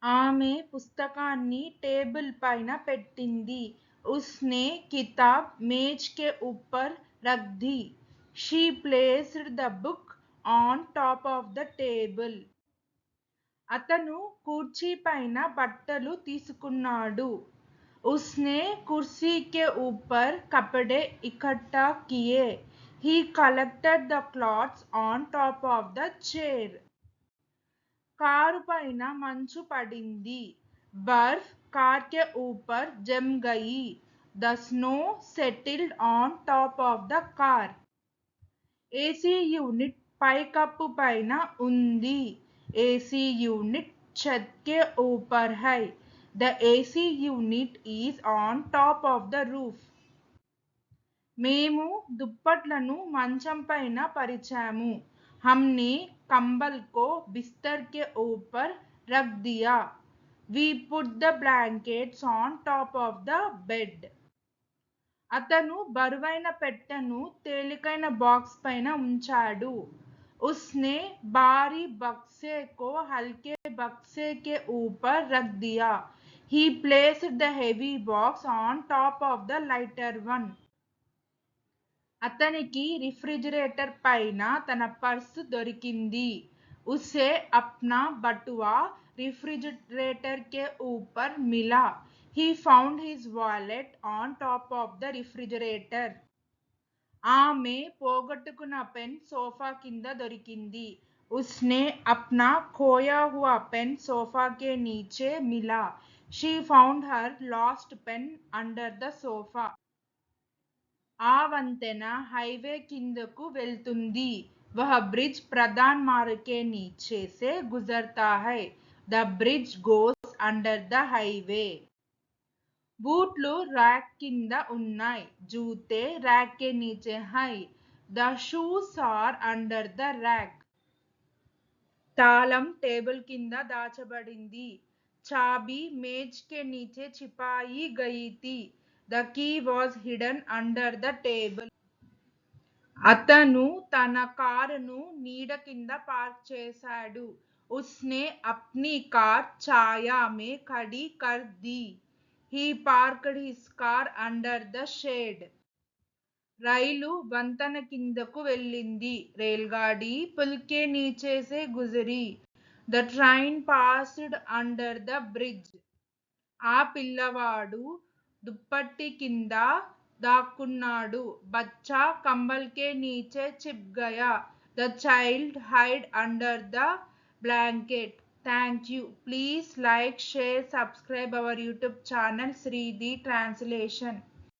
ఆమె పుస్తకాన్ని టేబుల్ పైన పెట్టింది. ఉస్నే కితాబ్ మేజ్ కే ఊపర్ రఖ్ ది. She placed the book on top of the table. అతను కుర్చీ పైన బట్టలు తీసుకున్నాడు. उसने कुर्सी के ऊपर कपड़े इकट्ठा किए. He collected the cloths on top of the chair. కారు పైన మంచు పడింది. బర్ఫ్ కార్ కే ఊపర్ జమ్ గయి. The snow settled on top of the car. AC unit పైకప్పు పైన ఉంది. ఏసీ యూనిట్ ఛత్ కే ఊపర్ హై. The AC unit is on top of the roof. మేము దుప్పట్లను మంచం పైన పరిచాము. हमने कंबल को बिस्तर के ऊपर रख दिया. We put the blankets on top of the bed. అతను బరువైన పెట్టెను తేలికైన బాక్స్ పైన ఉంచాడు. उसने भारी बक्से को हल्के बक्से के ऊपर रख दिया. He placed the heavy box on top of the lighter one. అతనికి రిఫ్రిజిరేటర్ పైన తన పర్సు దొరికింది. ఉసే అప్నా బటువా రిఫ్రిజిరేటర్ కే ఊపర్ మిలా. He found his wallet on top of the refrigerator. ఆమె పోగొట్టుకున్న పెన్ సోఫా కింద దొరికింది. ఉస్నే అప్నా ఖోయా హువా పెన్ సోఫా కే నీచే మిలా. She found her lost pen under the sofa. ఆ వంతెన హైవే కిందకు వెళ్తుంది. వహ బ్రిడ్జ్ ప్రధాన్ మార్గ్ కే నీచే సే గుజర్తా హై. The bridge goes under the highway. బూట్లు ర్యాక్ కింద ఉన్నాయి. జూతే ర్యాక్ కే నీచే హై. The shoes are under the rack. తాళం టేబుల్ కింద దాచబడింది. చాబీ మేజ్ కే నీచే छिपाई गई थी. The key was hidden under the table. అతను తన కారును నీడ కింద పార్క్ చేశాడు. उसने अपनी कार छाया में खड़ी कर दी. He parked his car under the shade. రైలు వంతెన కిందకు వెళ్ళింది. రైల్గాడి పుల్ కే నీచే సే గుజరీ. The train passed under the bridge. ఆ పిల్లవాడు దుప్పటి కింద దాక్కున్నాడు. బచ్చా కంబల్ కే నీచే చిప్ గయా. The child hide under the blanket. Thank you. Please like, share, subscribe our YouTube channel Sridi translation.